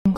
Hi,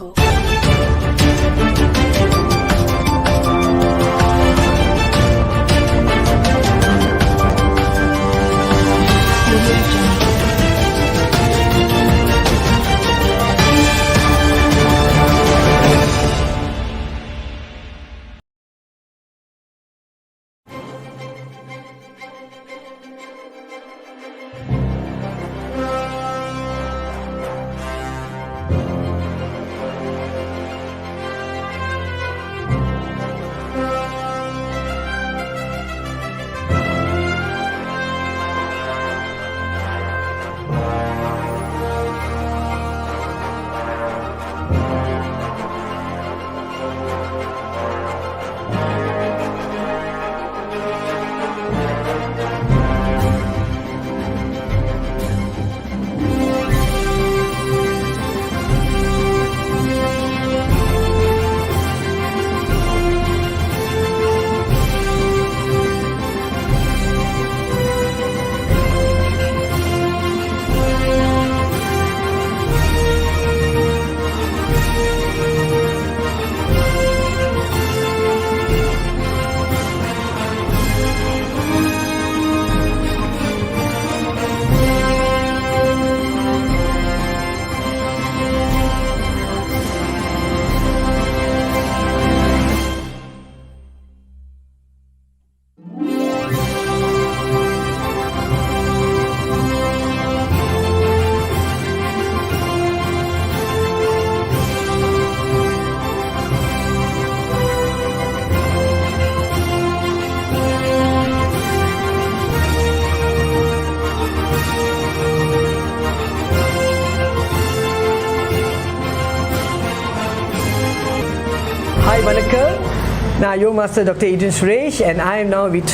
Vanakkam. Now, your master Dr. Adrian Suresh, and I am now with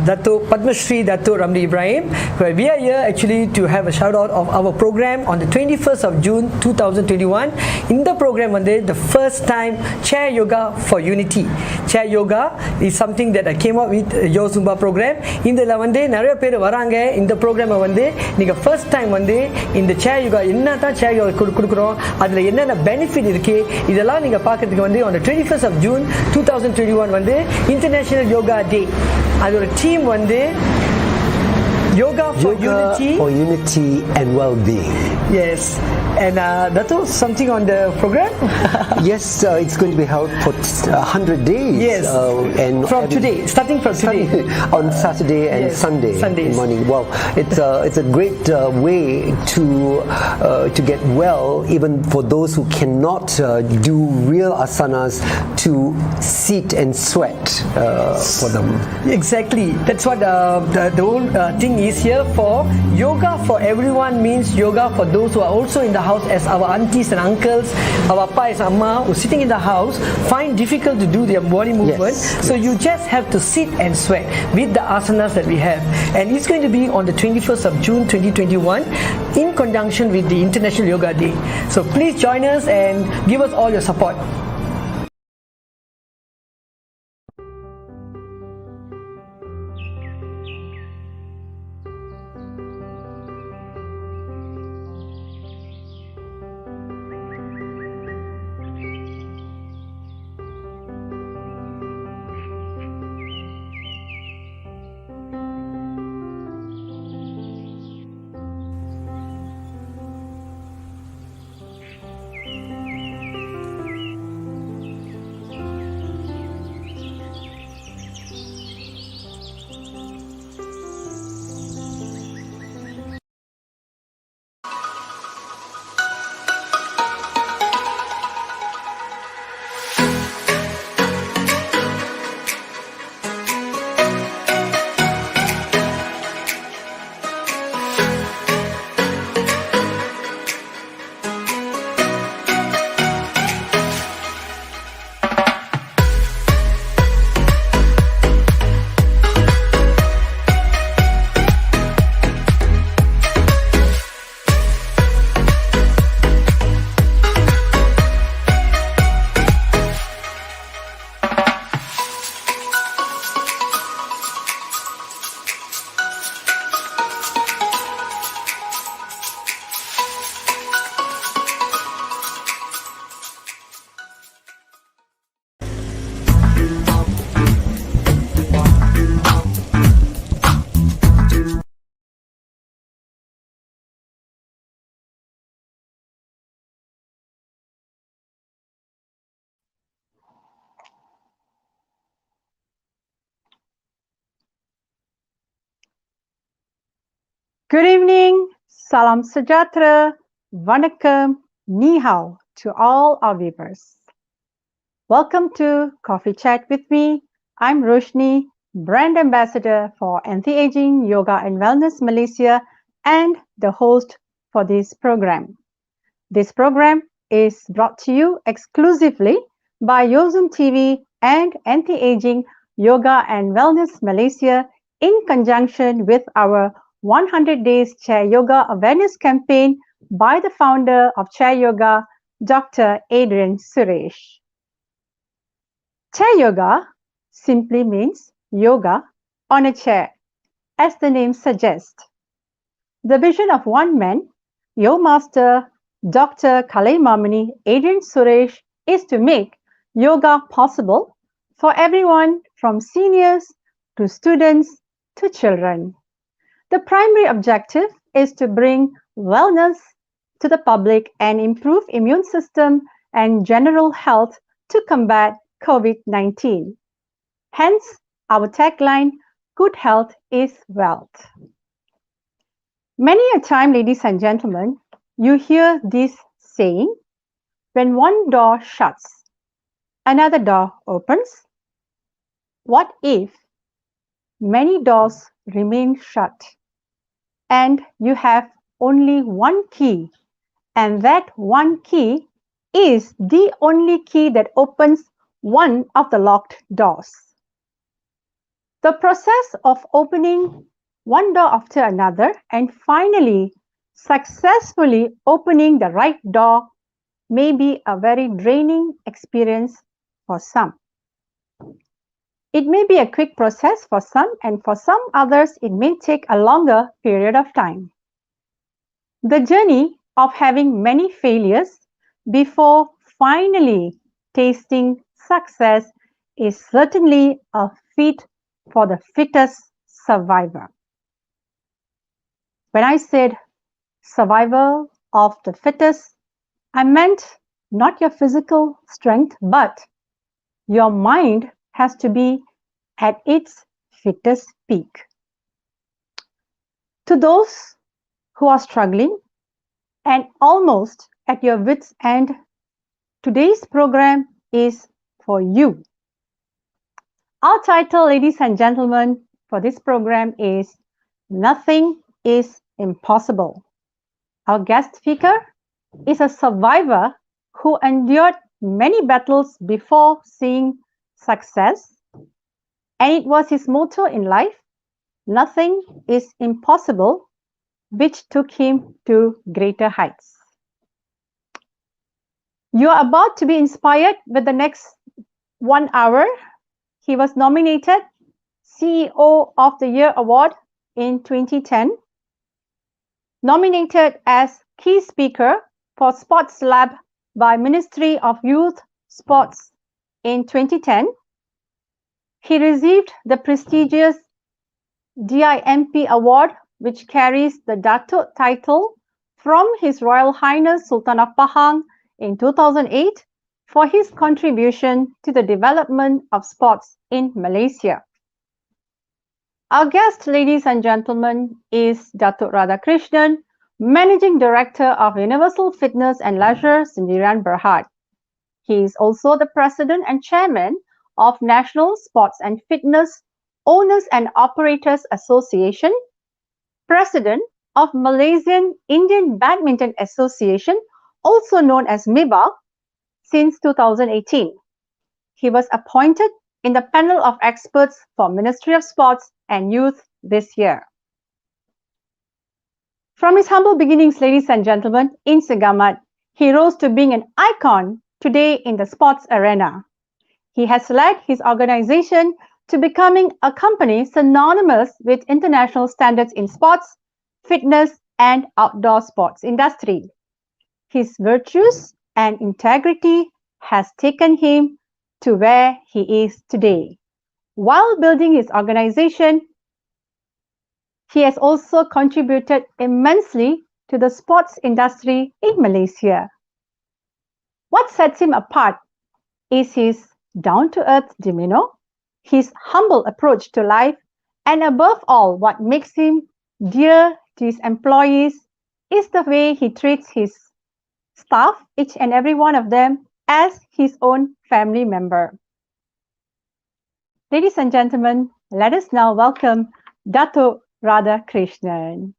Dato Padma Shri Dato Ramli Ibrahim, where we are here actually to have a shout out of our program on the 21st of June 2021. In the program, the first time Chair Yoga for Unity. Chair Yoga is something that I came up with your Zumba program. இதில் நிறைய பேர் வராங்க இந்த ப்ரோக்ராமை நீங்கள் first time இந்த சேர் யோகா என்ன தான் சேர் யோகா கொடுக்குறோம், அதில் என்னென்ன பெனிஃபிட் இருக்குது, இதெல்லாம் நீங்கள் பார்க்கறதுக்கு on the 21st of June 2021 international Yoga day. அதோட theme Yoga for Unity and Well-being. Yes. And Dato, something on the program? Yes, it's going to be held for 100 days. Yes. And today, starting from today. On Saturday and Sunday morning. Well, it's a great way to get well, even for those who cannot do real asanas, to sit and sweat for them. Exactly. That's what the whole thing is here for. Yoga for everyone means yoga for those who are also in the house, as our aunties and uncles, our appa and amma who are sitting in the house find difficult to do their body movement. So you just have to sit and sweat with the asanas that we have. And it's going to be on the 21st of June 2021 in conjunction with the International Yoga Day. So please join us and give us all your support. Good evening, salam sejahtera, vanakkam, ni hao to all our viewers. Welcome to Coffee Chat with me. I'm Roshanee, brand ambassador for Anti-Aging Yoga and Wellness Malaysia and the host for this program. This program is brought to you exclusively by Yozum TV and Anti-Aging Yoga and Wellness Malaysia in conjunction with our 100 Days Chair Yoga Awareness Campaign by the founder of Chair Yoga, Dr. Adrian Suresh. Chair Yoga simply means yoga on a chair, as the name suggests. The vision of one man, your master, Dr. Kalaimamani Adrian Suresh, is to make yoga possible for everyone from seniors to students to children. The primary objective is to bring wellness to the public and improve immune system and general health to combat COVID-19. Hence, our tagline, good health is wealth. Many a time, ladies and gentlemen, you hear this saying, when one door shuts, another door opens. What if many doors remain shut and you have only one key, and that one key is the only key that opens one of the locked doors? The process of opening one door after another and finally successfully opening the right door may be a very draining experience for some. It may be a quick process for some, and for some others it may take a longer period of time. The journey of having many failures before finally tasting success is certainly a feat for the fittest survivor. When I said survival of the fittest, I meant not your physical strength, but your mind has to be at its fittest peak. To those who are struggling and almost at your wits' end, today's program is for you. Our title, ladies and gentlemen, for this program is Nothing is Impossible. Our guest speaker is a survivor who endured many battles before seeing success, and it was his motto in life, nothing is impossible, which took him to greater heights. You are about to be inspired with the next 1 hour. He was nominated CEO of the Year Award in 2010, nominated as key speaker for Sports Lab by Ministry of Youth Sports in 2010. He received the prestigious DIMP Award, which carries the Datuk title from His Royal Highness Sultan of Pahang in 2008 for his contribution to the development of sports in Malaysia. Our guest, ladies and gentlemen, is Datuk Radhakrishnan, Managing Director of Universal Fitness and Leisure Sendirian Berhad. He is also the President and Chairman of National Sports and Fitness Owners and Operators Association, President of Malaysian Indian Badminton Association, also known as MIBA, since 2018. He was appointed in the panel of experts for Ministry of Sports and Youth this year. From his humble beginnings, ladies and gentlemen, in Segamat, he rose to being an icon today in the sports arena. He has led his organization to becoming a company synonymous with international standards in sports, fitness, and outdoor sports industry. His virtues and integrity has taken him to where he is today. While building his organization, he has also contributed immensely to the sports industry in Malaysia. What sets him apart is his down-to-earth demeanor, his humble approach to life, and above all, what makes him dear to his employees is the way he treats his staff, each and every one of them, as his own family member. Ladies and gentlemen, let us now welcome Dato Radha Krishnan.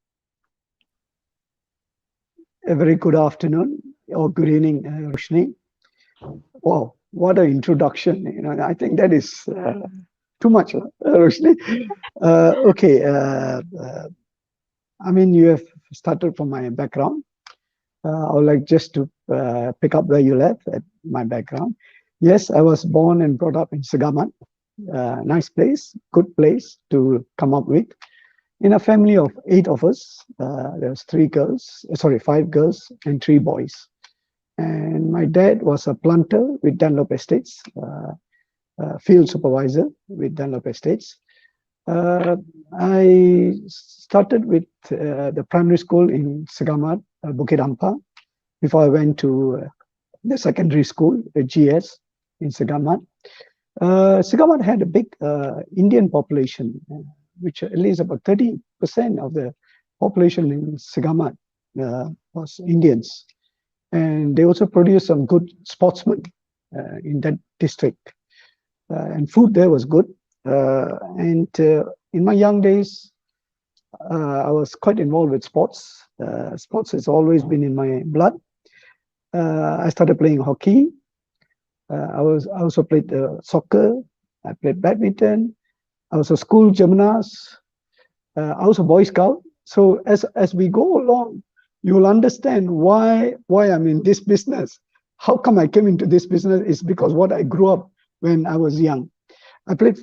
A very good afternoon or good evening, Roshanee. Wow, what an introduction! I think that is too much, Roshanee. Okay, I mean, you have started from my background. I would like just to pick up where you left at my background. Yes, I was born and brought up in Segamat. Nice place, good place to come up with. In a family of 8 of us, there was 5 girls and 3 boys. And my dad was a planter with Dunlop Estates, field supervisor with Dunlop Estates. I started with the primary school in Segamat, Bukit Ampar, before I went to the secondary school, the GS in Segamat. Segamat had a big Indian population, which at least about 30% of the population in Segamat was Indians. And they also produced some good sportsmen in that district. And food there was good. In my young days, I was quite involved with sports. Sports has always been in my blood. I started playing hockey. I also played soccer. I played badminton. I was a school gymnast. I was a Boy Scout. So as we go along, you will understand why I'm in this business. How come I came into this business is because what I grew up when I was young. I played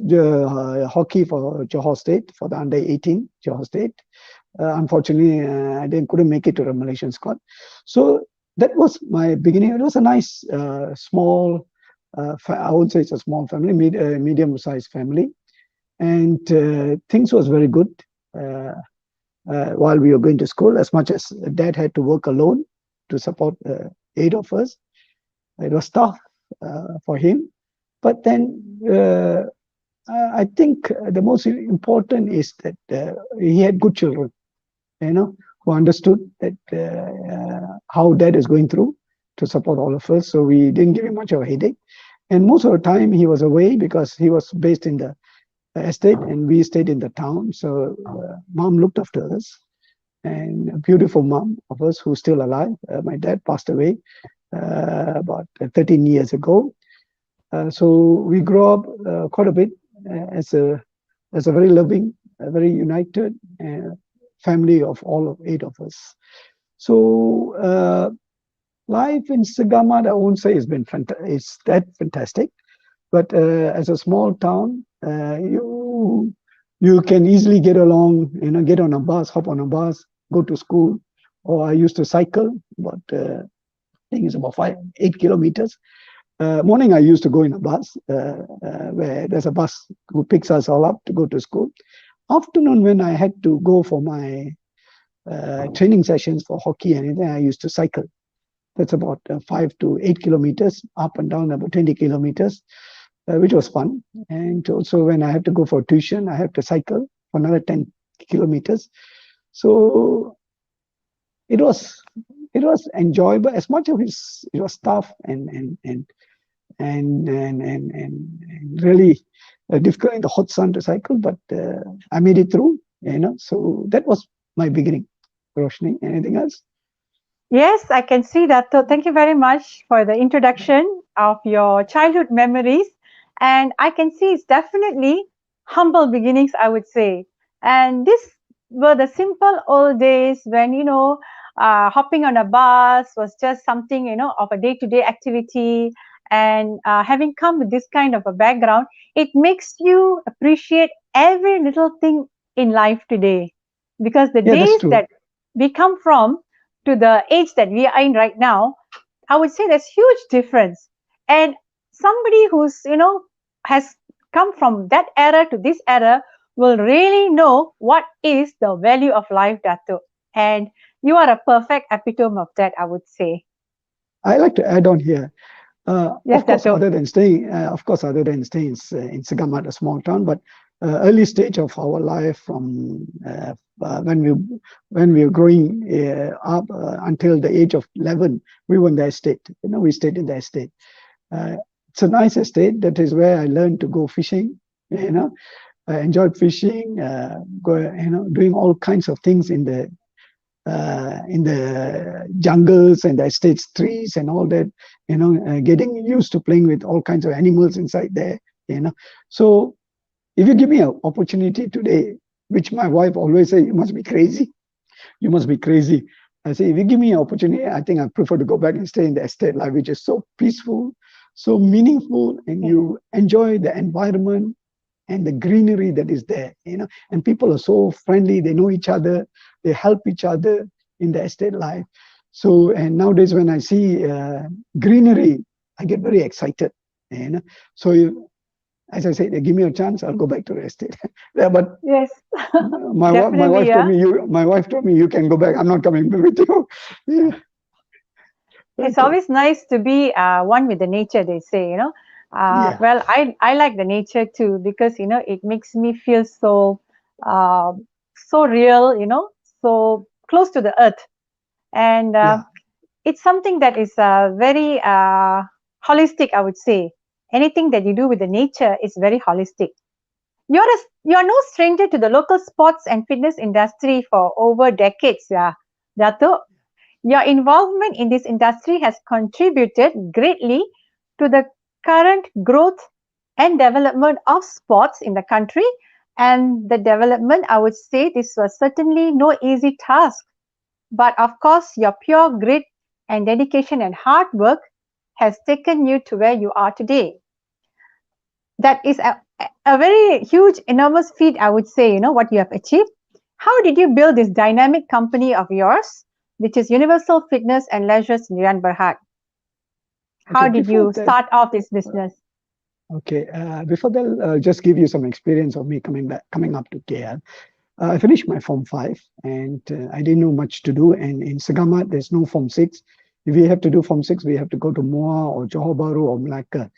hockey for Johor State, for the under 18 Johor State. Unfortunately, I couldn't make it to the Malaysian squad. So that was my beginning. It was a nice, small, I would say it's a small family, medium-sized family. And things was very good while we were going to school, as much as Dad had to work alone to support 8 of us. It was tough for him. But then I think the most important is that he had good children, who understood that how Dad is going through to support all of us. So we didn't give him much of a headache. And most of the time he was away because he was based in the estate and we stayed in the town. So Mom looked after us, and a beautiful mom of us who's still alive. My dad passed away about 13 years ago. So we grew up quite a bit as a very loving, very united family of all of 8 of us. So life in Segamat, I won't say it's that fantastic, but as a small town, you can easily get along, get on a bus, hop on a bus, go to school. Or I used to cycle, but I think it's about 8 kilometers. Morning, I used to go in a bus where there's a bus who picks us all up to go to school. Afternoon, when I had to go for my training sessions for hockey and anything, I used to cycle. That's about 5 to 8 kilometers, up and down about 20 kilometers, which was fun. And also when I had to go for tuition, I had to cycle for another 10 kilometers. So it was enjoyable. As much of it was tough and really difficult in the hot sun to cycle, but I made it through. So that was my beginning. Roshanee, anything else? Yes, I can see that. So thank you very much for the introduction of your childhood memories. And I can see it's definitely humble beginnings, I would say. And these were the simple old days when, hopping on a bus was just something, of a day-to-day activity. And having come with this kind of a background, it makes you appreciate every little thing in life today. Because the days that we come from, to the age that we are in right now, I would say there's huge difference. And somebody who's, has come from that era to this era will really know what is the value of life, Dato. And you are a perfect epitome of that, I would say. I like to add on here. Yes, of course, other than staying in Segamat, a small town, but early stage of our life, from when we were growing up until the age of 11, we were in the estate. We stayed in the estate. It's a nice estate. That is where I learned to go fishing. I enjoyed fishing, doing all kinds of things in the jungles and the estates, trees and all that. Getting used to playing with all kinds of animals inside there. So if you give me an opportunity today, which my wife always says, you must be crazy. You must be crazy. I say, if you give me an opportunity, I think I prefer to go back and stay in the estate life, which is so peaceful, so meaningful, and you enjoy the environment and the greenery that is there, and people are so friendly. They know each other, they help each other in the estate life. So, and nowadays when I see greenery, I get very excited. So, as I said, give me a chance, I'll go back to the estate. Yeah, but Yes, my wife told me, you can go back. I'm not coming with you. Yeah. It's Okay. always nice to be one with the nature, they say, Yeah. Well, I like the nature too, because, it makes me feel so, so real, so close to the earth. And Yeah. it's something that is very holistic, I would say. Anything that you do with the nature is very holistic. You're no stranger to the local sports and fitness industry for over decades, yeah, Dato. Your involvement in this industry has contributed greatly to the current growth and development of sports in the country. And the development, I would say, this was certainly no easy task. But of course, your pure grit and dedication and hard work has taken you to where you are today. That is a very huge, enormous feat, I would say, what you have achieved. How did you build this dynamic company of yours, which is Universal Fitness and Leisure Sdn Berhad? How Okay, did you start off this business? Okay, before that, I'll just give you some experience of me coming up to KL. I finished my Form 5 and I didn't know much to do. And in Segamat, there's no Form 6. If we have to do Form 6, we have to go to Muar or Johor Bahru or Melaka.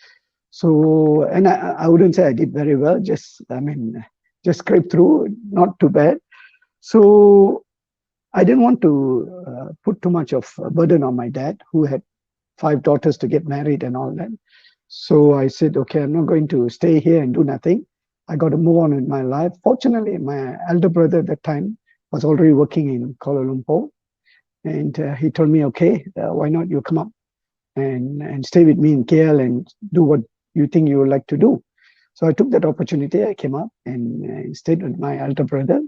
So, and I wouldn't say I did very well, just scraped through, not too bad. So I didn't want to put too much of a burden on my dad, who had 5 daughters to get married and all that. So I said, okay, I'm not going to stay here and do nothing. I got to move on with my life. Fortunately, my elder brother at that time was already working in Kuala Lumpur. And he told me, okay, why not you come up and stay with me in KL and do what you think you would like to do. So I took that opportunity. I came up and stayed with my elder brother.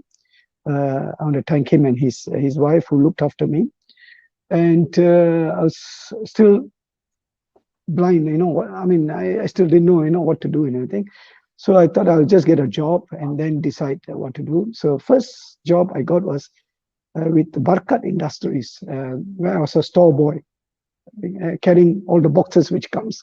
On the time came and his wife, who looked after me. And I was still blind, I still didn't know, what to do and everything. So I thought I'll just get a job and then decide what to do. So first job I got was with Barkat Industries, where I was a store boy, carrying all the boxes which comes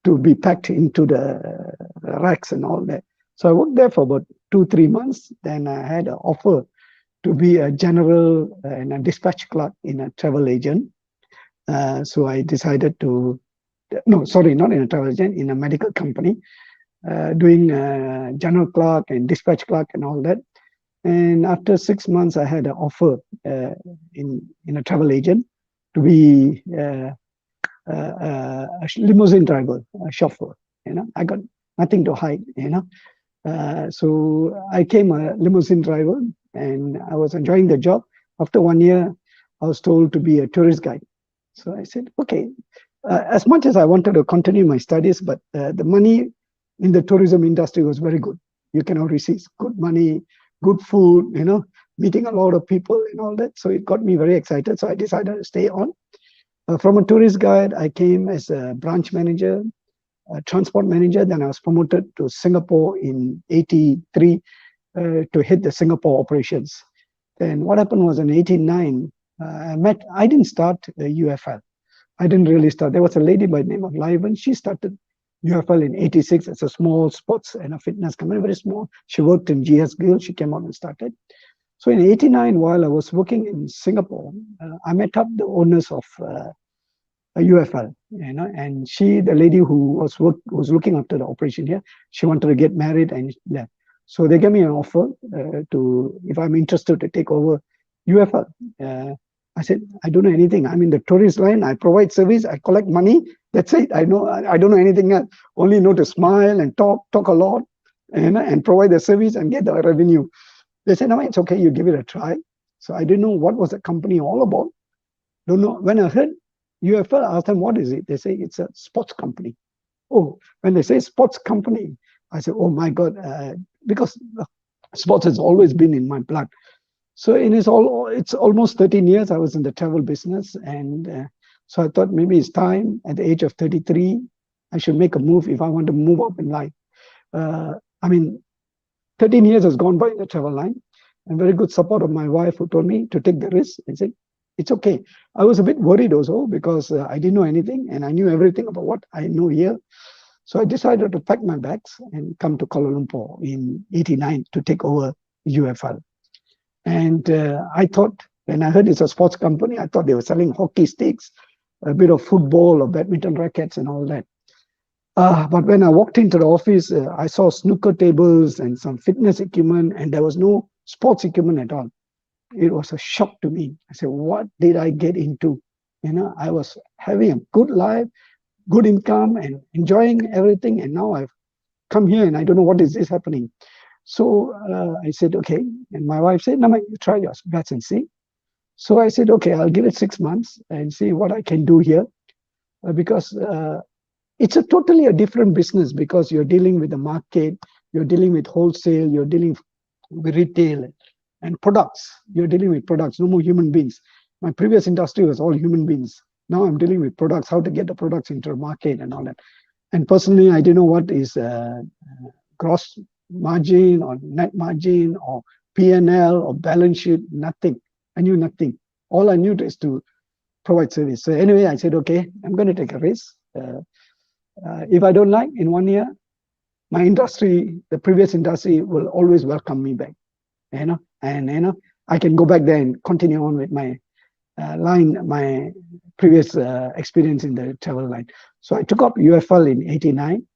to be packed into the racks and all that. So I worked there for about 2-3 months. Then I had an offer to be a general and a dispatch clerk in a travel agent. So I decided to, no, sorry, not in a travel agent, in a medical company, doing general clerk and dispatch clerk and all that. And after 6 months, I had an offer in a travel agent to be a limousine driver, a chauffeur. I got nothing to hide. So I came a limousine driver, and I was enjoying the job. After 1 year, I was told to be a tourist guide. So I said, okay. As much as I wanted to continue my studies, but the money in the tourism industry was very good. You cannot resist. Good money, good food, meeting a lot of people and all that. So it got me very excited. So I decided to stay on. From a tourist guide, I came as a branch manager, a transport manager. Then I was promoted to Singapore in '83 to head the Singapore operations. Then what happened was in '89, I didn't start UFL. I didn't really start. There was a lady by the name of Liven. She started UFL in '86 as a small sports and a fitness company, very small. She worked in GS Guild. She came out and started. So in '89, while I was working in Singapore, I met up the owners of a UFL, and the lady who was looking after the operation here, she wanted to get married and left. So they gave me an offer if I'm interested to take over UFL. I said, I don't know anything. I'm in the tourist line. I provide service. I collect money. That's it. I don't know anything else. Only know to smile and talk a lot, and provide the service and get the revenue. They said, no, it's okay. You give it a try. So I didn't know what was the company all about. Don't know. When I heard UFL, I asked them, what is it? They say it's a sports company. Oh, when they say sports company, I said, oh my God, because sports has always been in my blood. So it's almost 13 years I was in the travel business. And so I thought maybe it's time at the age of 33, I should make a move if I want to move up in life. I mean, 13 years has gone by in the travel line, and very good support of my wife, who told me to take the risk and said, it's okay. I was a bit worried also because I didn't know anything and I knew everything about what I know here. So I decided to pack my bags and come to Kuala Lumpur in '89 to take over UFL. And I thought, when I heard it's a sports company, I thought they were selling hockey sticks, a bit of football or badminton rackets and all that. But when I walked into the office, I saw snooker tables and some fitness equipment, and there was no sports equipment at all. It was a shock to me. I said, what did I get into? I was having a good life, good income, and enjoying everything. And now I've come here and I don't know what is this happening. So I said, okay. And my wife said, no, you try your best and see. So I said, okay, I'll give it 6 months and see what I can do here. Because it's a different business, because you're dealing with the market, you're dealing with wholesale, you're dealing with retail and products. You're dealing with products, no more human beings. My previous industry was all human beings. Now I'm dealing with products, how to get the products into the market and all that. And personally, I didn't know what is gross margin or net margin or P&L or balance sheet, nothing. I knew nothing. All I knew is to provide service. So anyway, I said, okay, I'm going to take a risk. If I don't like, in 1 year, my industry, the previous industry, will always welcome me back. And I can go back there and continue on with my my previous experience in the travel line. So I took up UFL in '89.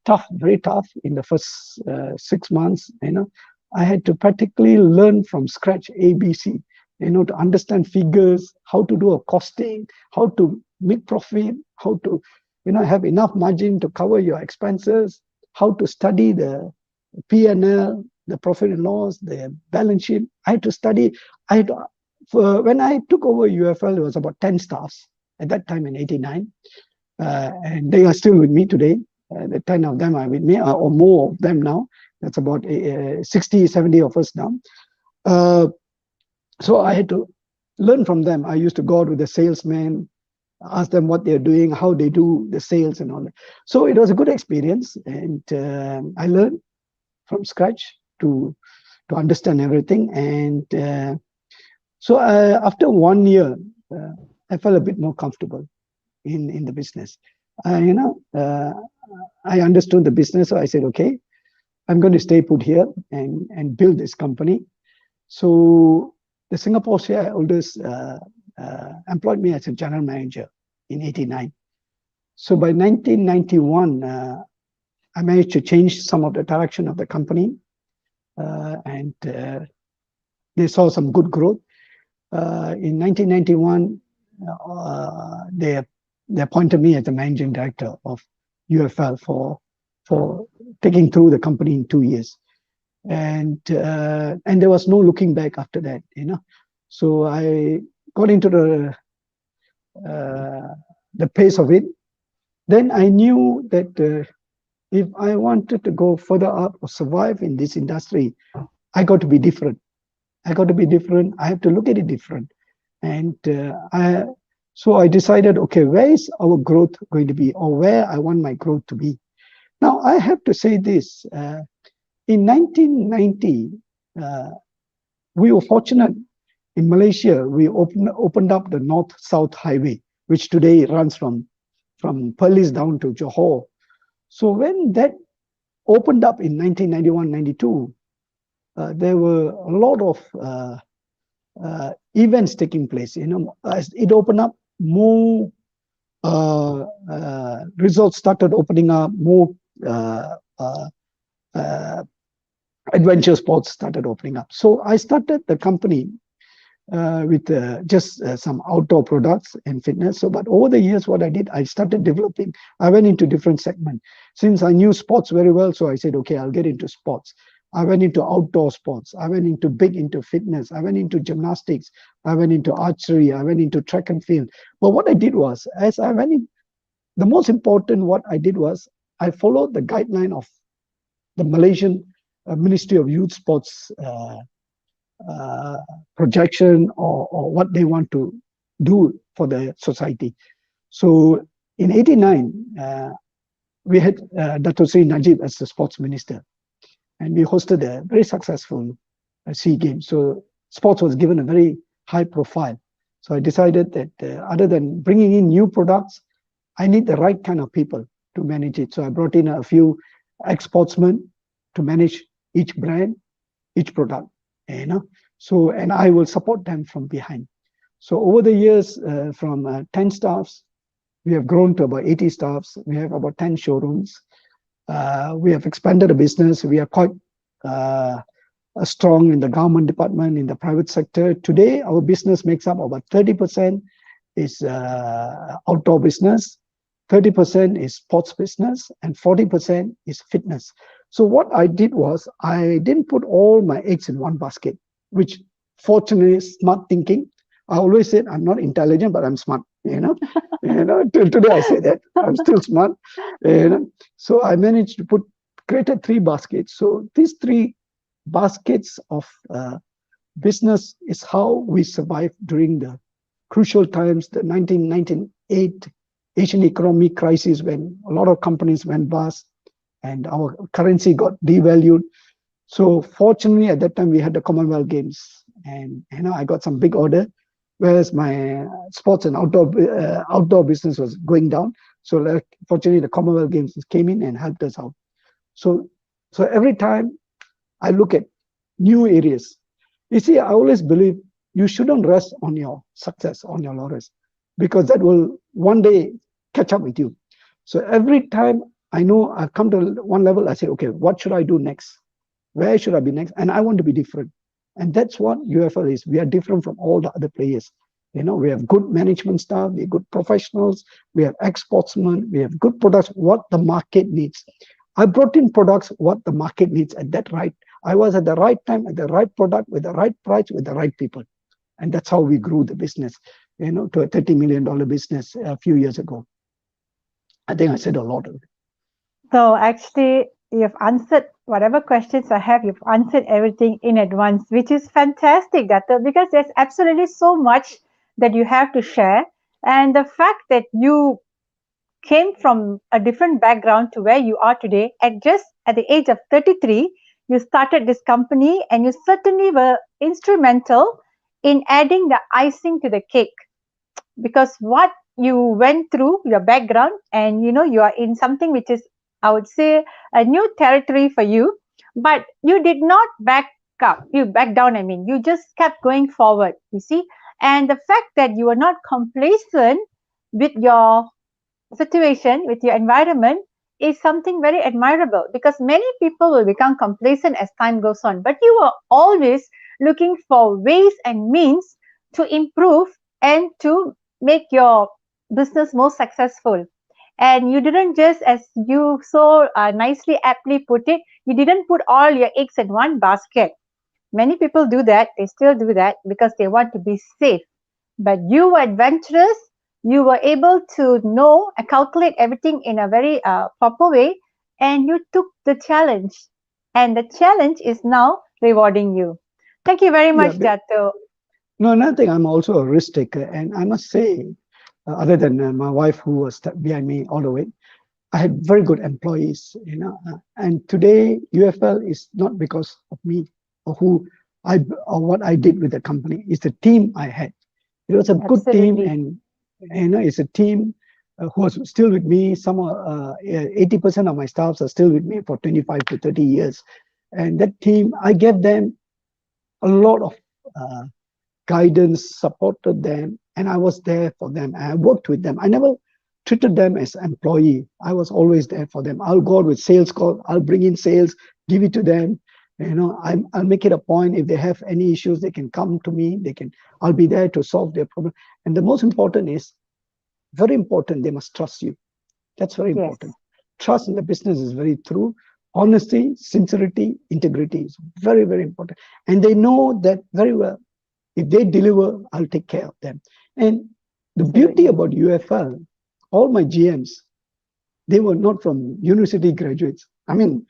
Tough, very tough in the first 6 months. I had to practically learn from scratch ABC. To understand figures, how to do a costing, how to make profit, how to have enough margin to cover your expenses, how to study the P&L, the profit and loss, the balance sheet. I had to study. When I took over UFL, it was about 10 staffs at that time in '89. And they are still with me today. The 10 of them are with me, or more of them now. That's about 60, 70 of us now. So I had to learn from them. I used to go out with the salesmen, ask them what they're doing, how they do the sales and all that. So it was a good experience. And I learned from scratch to understand everything. And so after 1 year, I felt a bit more comfortable in the business. I understood the business, so I said, okay, I'm going to stay put here and build this company. So the Singapore shareholders employed me as a general manager in '89. So by 1991, I managed to change some of the direction of the company, and they saw some good growth. In 1991, they appointed me as the managing director of UFL for taking through the company in 2 years, and there was no looking back after that. So I got into the pace of it. Then I knew that if I wanted to go further up or survive in this industry, I got to be different. I got to be different. I have to look at it different. And so I decided, okay, where is our growth going to be, or where I want my growth to be? Now, I have to say this. In 1990, we were fortunate in Malaysia. We opened up the North-South Highway, which today runs from Perlis down to Johor. So when that opened up in 1991-92, there were a lot of events taking place. As it opened up, more resorts started opening up, more adventure sports started opening up. So I started the company with just some outdoor products and fitness. So, but over the years, what I did, I started developing. I went into different segments. Since I knew sports very well, so I said, okay, I'll get into sports. I went into outdoor sports. I went into fitness. I went into gymnastics. I went into archery. I went into track and field. But what I did was, as I went in, the most important what I did was I followed the guideline of the Malaysian Ministry of Youth Sports projection or what they want to do for the society. So in '89, we had Dato Sri Najib as the sports minister, and we hosted a very successful SEA Games. So sports was given a very high profile. So I decided that other than bringing in new products, I need the right kind of people to manage it. So I brought in a few ex-sportsmen to manage each brand, each product, So, and I will support them from behind. So over the years, from 10 staffs, we have grown to about 80 staffs. We have about 10 showrooms. We have expanded the business. We are quite strong in the government department, in the private sector. Today, our business makes up about 30% is outdoor business, 30% is sports business, and 40% is fitness. So what I did was I didn't put all my eggs in one basket, which fortunately is smart thinking. I always said I'm not intelligent, but I'm smart. Till today I say that I'm still smart. So I managed to created 3 baskets. So these 3 baskets of business is how we survived during the crucial times, the 1998 Asian economic crisis, when a lot of companies went bust and our currency got devalued. So fortunately, at that time, we had the Commonwealth Games, and I got some big order, whereas my sports and outdoor business was going down. So fortunately, the Commonwealth Games came in and helped us out. So every time I look at new areas, you see, I always believe you shouldn't rest on your success, on your laurels, because that will one day catch up with you. So every time I know I've come to one level, I say, okay, what should I do next? Where should I be next? And I want to be different. And that's what UFL is. We are different from all the other players. We have good management staff, we have good professionals, we have ex-sportsmen, we have good products, what the market needs. I brought in products, what the market needs at that right. I was at the right time, at the right product, with the right price, with the right people. And that's how we grew the business, to a $30 million business a few years ago. I think I said a lot of it. So actually, you've answered whatever questions I have, you've answered everything in advance, which is fantastic, Dato, because there's absolutely so much that you have to share. And the fact that you came from a different background to where you are today, at the age of 33, you started this company, and you certainly were instrumental in adding the icing to the cake, because what you went through, your background, and you are in something which is, I would say, a new territory for you, but you did not back down. I mean, you just kept going forward, you see. And the fact that you are not complacent with your situation, with your environment, is something very admirable, because many people will become complacent as time goes on, but you were always looking for ways and means to improve and to make your business more successful. And you didn't just, as you so nicely aptly put it, you didn't put all your eggs in one basket. Many people do that, they still do that because they want to be safe. But you were adventurous, you were able to know and calculate everything in a very proper way, and you took the challenge. And the challenge is now rewarding you. Thank you very much, Dato. No, another thing, I'm also a risk taker. And I must say, other than my wife who was behind me all the way, I had very good employees, and today UFL is not because of me or what I did with the company. It's the team I had. It was a good team, and it's a team who was still with me. 80% of my staffs are still with me for 25 to 30 years. And that team, I gave them a lot of guidance, supported them, and I was there for them. I worked with them. I never treated them as employee. I was always there for them. I'll go out with sales call. I'll bring in sales, give it to them. I'll make it a point, if they have any issues, they can come to me. I'll be there to solve their problem. And the most important is, very important, they must trust you. That's very important. Trust in the business is very true. Honesty, sincerity, integrity is very, very important. And they know that very well. If they deliver, I'll take care of them. And the beauty about UFL, all my GMs, they were not from university graduates. I mean,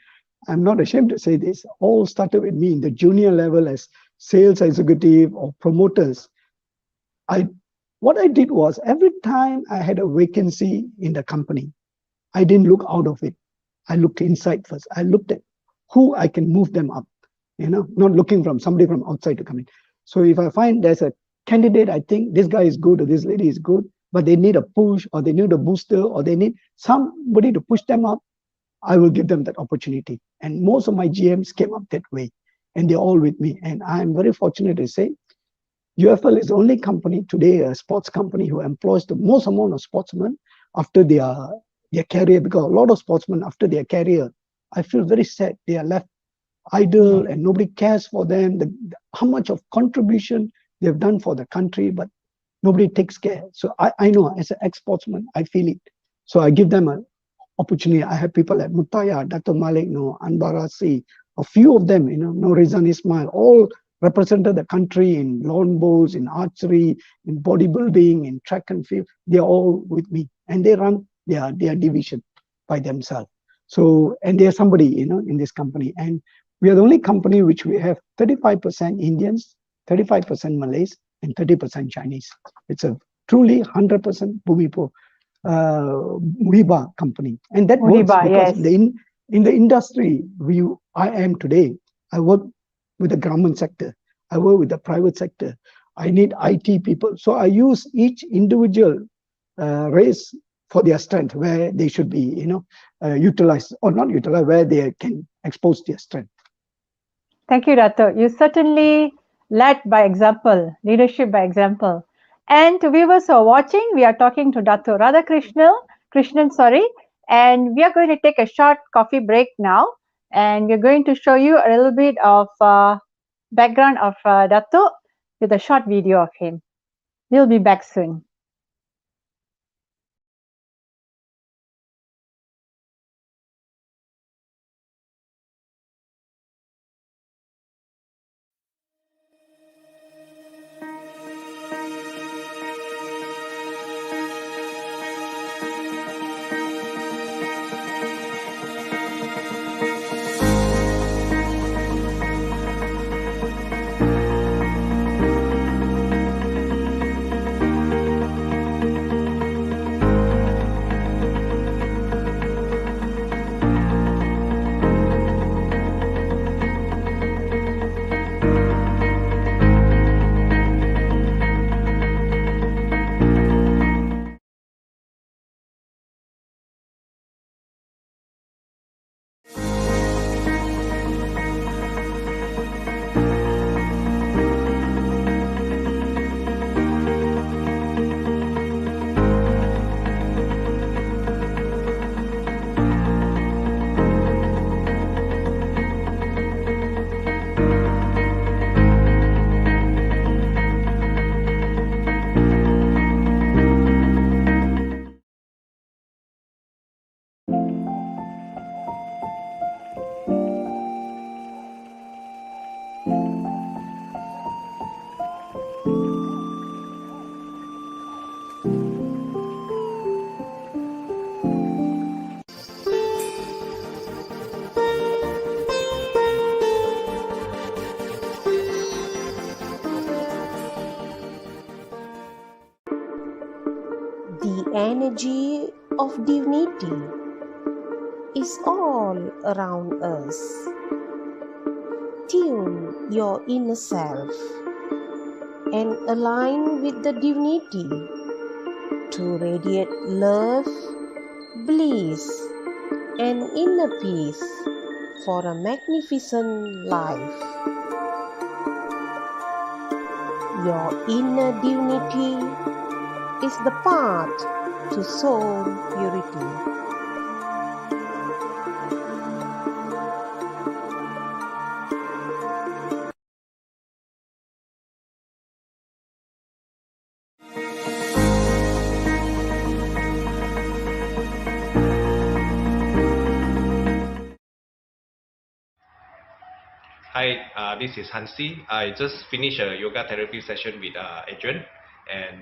I'm not ashamed to say this, all started with me in the junior level as sales executive or promoters. What I did was, every time I had a vacancy in the company, I didn't look out of it. I looked inside first. I looked at who I can move them up, not looking from somebody from outside to come in. So if I find there's a candidate, I think this guy is good or this lady is good, but they need a push or they need a booster or they need somebody to push them up, I will give them that opportunity. And most of my GMs came up that way, and they're all with me. And I'm very fortunate to say, UFL is the only company today, a sports company, who employs the most amount of sportsmen after their career, because a lot of sportsmen after their career, I feel very sad. They are left idle and nobody cares for them. How much of contribution they've done for the country, but nobody takes care. So I know, as an ex-sportsman, I feel it. So I give them an opportunity. I have people like Mutaya, Dr. Malik, Anbarasi, a few of them, Rizan Ismail, all represented the country in lawn bowls, in archery, in bodybuilding, in track and field. They're all with me, and they run their division by themselves. So, and there's somebody, in this company, and we are the only company which we have 35% Indians, 35% Malays, and 30% Chinese. It's a truly 100% Muhiba company, and that works because in the industry I am today, I work with the government sector, I work with the private sector, I need IT people. So I use each individual race for their strength, where they should be, utilized or not utilized, where they can expose their strength. Thank you, Dato. You certainly led by example, leadership by example. And to viewers who are watching, we are talking to Dato Krishnan, and we are going to take a short coffee break now, and we're going to show you a little bit of background of Dato with a short video of him. We'll be back soon. The energy of divinity is all around us. Tune your inner self and align with the divinity to radiate love, bliss, and inner peace for a magnificent life. Your inner divinity is the path to soul purity. This is Hansi. I just finished a yoga therapy session with Adrian, and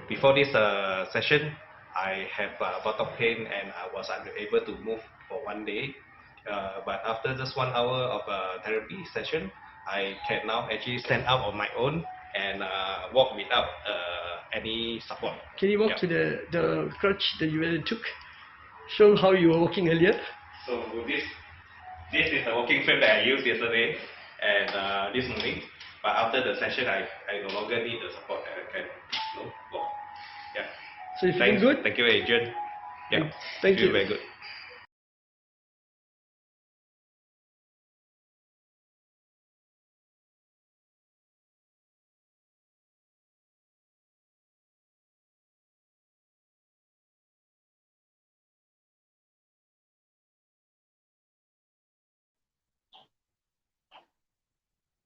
before this session, I have bottom pain and I was unable to move for one day. But after just 1 hour of therapy session, I can now actually stand up on my own and walk without any support. Can you walk to the crutch that you took? Show how you were walking earlier. So this is the walking frame that I used yesterday and this morning. But after the session, I no longer need the support. I can walk. Yeah. So you feeling good? Thank you, Adrian. Yeah. Thank you. Very good.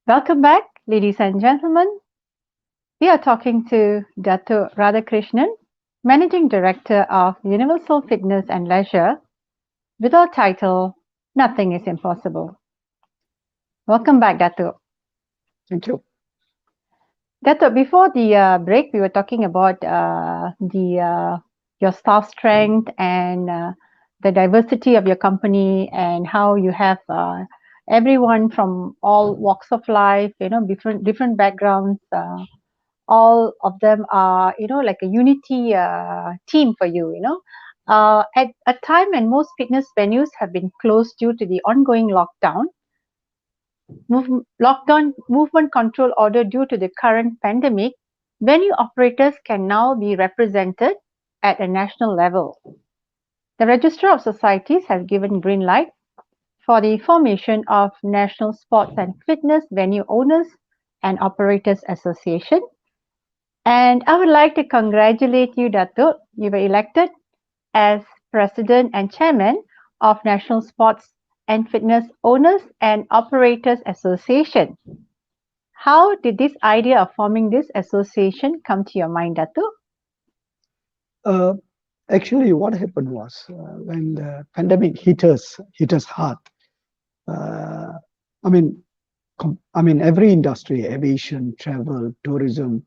Welcome back, ladies and gentlemen. We are talking to Dato Radhakrishnan, Managing Director of Universal Fitness and Leisure, with our title, Nothing is Impossible. Welcome back, Dato. Thank you. Dato, before the break, we were talking about your staff strength and the diversity of your company and how you have everyone from all walks of life, different backgrounds. All of them are, like a unity team for you, At a time when most fitness venues have been closed due to the ongoing lockdown movement control order due to the current pandemic, venue operators can now be represented at a national level. The Registrar of Societies has given green light for the formation of National Sports and Fitness Venue Owners and Operators Association. And I would like to congratulate you, Dato. You were elected as President and Chairman of National Sports and Fitness Owners and Operators Association. How did this idea of forming this association come to your mind, Dato? Actually, what happened was when the pandemic hit us hard. I mean, every industry, aviation, travel, tourism,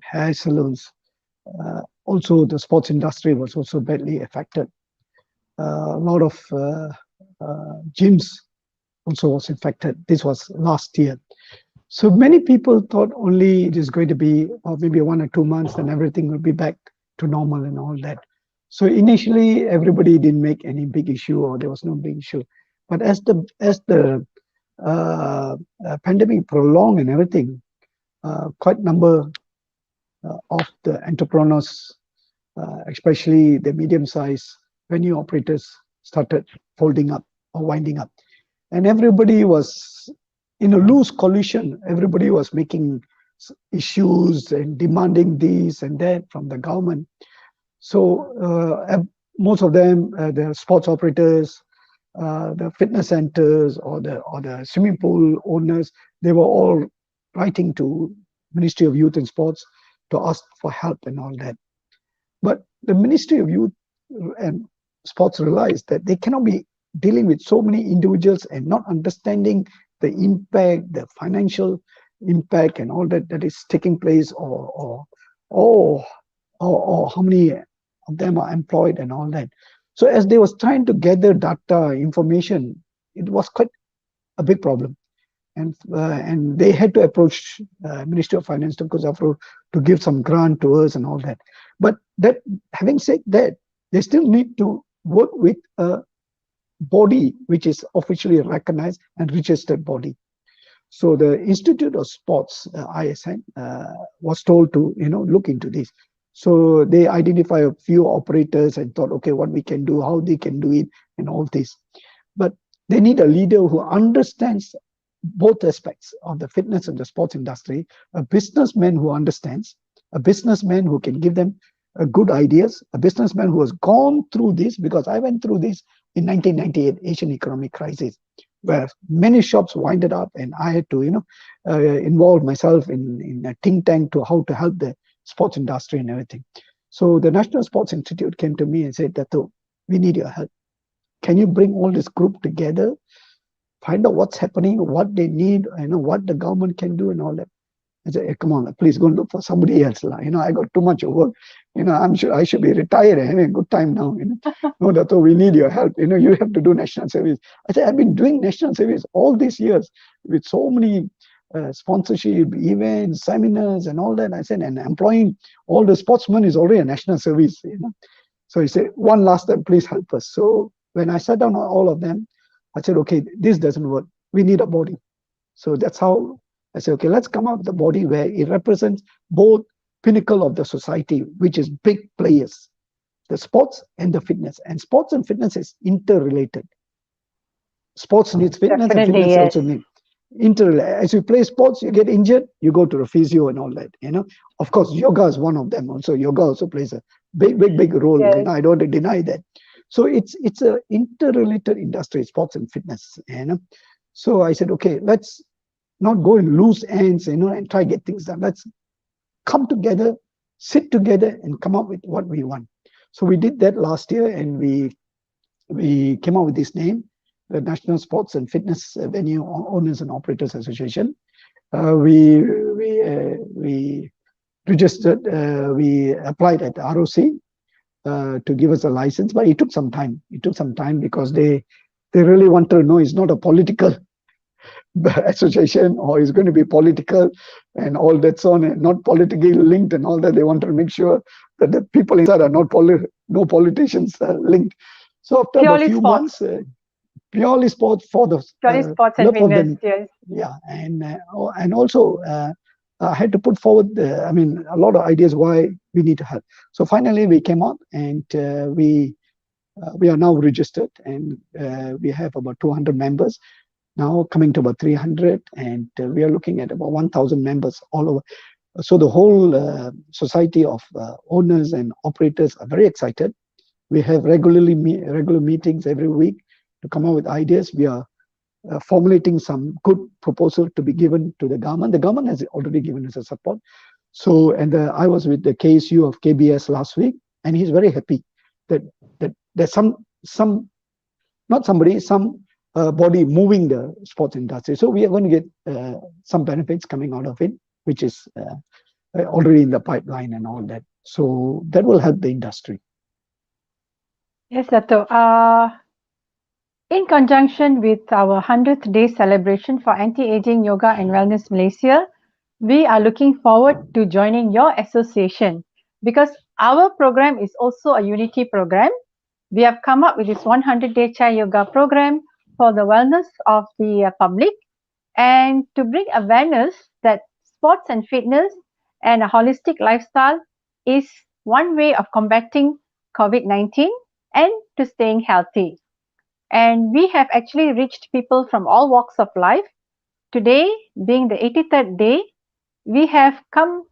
hair salons, also the sports industry was also badly affected. A lot of gyms also was affected. This was last year. So many people thought only it is going to be maybe 1 or 2 months, then everything will be back to normal and all that. So initially, everybody didn't make any big issue, or there was no big issue. But as the pandemic prolonged and everything, quite number of the entrepreneurs, especially the medium-sized venue operators, started folding up or winding up, and everybody was in a loose coalition. Everybody was making issues and demanding this and that from the government. So most of them, the sports operators, the fitness centers, or the swimming pool owners, they were all writing to Ministry of Youth and Sports to ask for help and all that. But the Ministry of Youth and Sports realized that they cannot be dealing with so many individuals and not understanding the impact, the financial impact and all that is taking place, or how many of them are employed and all that. So as they was trying to gather data, information, it was quite a big problem. And they had to approach Ministry of Finance to give some grant to us and all that. But that, having said that, they still need to work with a body which is officially recognized and registered body. So the Institute of Sports, ISN, was told to look into this. So they identify a few operators and thought, okay, what we can do, how they can do it, and all this. But they need a leader who understands both aspects of the fitness and the sports industry, a businessman who understands, a businessman who can give them good ideas, a businessman who has gone through this, because I went through this in 1998 Asian economic crisis, where many shops winded up, and I had to involve myself in a think tank to how to help the sports industry and everything. So the National Sports Institute came to me and said, Dato, we need your help. Can you bring all this group together, find out what's happening, what they need, what the government can do and all that. I said, hey, come on, please go and look for somebody else. I got too much work. I'm sure I should be retired and having a good time now. No, Dato, we need your help. You have to do national service. I said, I've been doing national service all these years with so many sponsorship, events, seminars and all that. I said, and employing all the sportsmen is already a national service. So he said, one last step, please help us. So when I sat down on all of them, I said, okay, this doesn't work. We need a body. So that's how I said, okay, let's come up with a body where it represents both pinnacle of the society, which is big players, the sports and the fitness. And sports and fitness is interrelated. Sports needs fitness. Definitely, and fitness yes. also needs interrelated. As you play sports, you get injured, you go to the physio and all that. Of course, yoga is one of them. Also, yoga also plays a big role. Yes. I don't want to deny that. So it's a interrelated industry, sports and fitness. So I said, okay, let's not go in loose ends, and try to get things done. Let's come together, sit together, and come up with what we want. So we did that last year, and we came up with this name, the National Sports and Fitness Venue Owners and Operators Association. We registered, we applied at ROC to give us a license, but it took some time. It took some time because they really want to know it's not a political association or it's going to be political and all that's on and not politically linked and all that. They want to make sure that the people inside are not no politicians linked. So after Purely a few sports. months, purely sports for the Purely sports and fitness, yes. Yeah, and also I had to put forward a lot of ideas why we need to help. So finally we came out and we are now registered and we have about 200 members. Now coming to about 300, and we are looking at about 1,000 members all over. So the whole society of owners and operators are very excited. We have regular meetings every week to come up with ideas. We are formulating some good proposal to be given to the government. The government has already given us a support. So, and I was with the KSU of KBS last week, and he's very happy that there's some body moving the sports industry. So we are going to get some benefits coming out of it, which is already in the pipeline and all that. So that will help the industry. Yes, Dato. In conjunction with our 100th day celebration for Anti-Aging Yoga and Wellness Malaysia, we are looking forward to joining your association because our program is also a unity program. We have come up with this 100-day chair yoga program for the wellness of the public and to bring awareness that sports and fitness and a holistic lifestyle is one way of combating COVID-19 and to staying healthy. And we have actually reached people from all walks of life. Today, being the 83rd day, we have come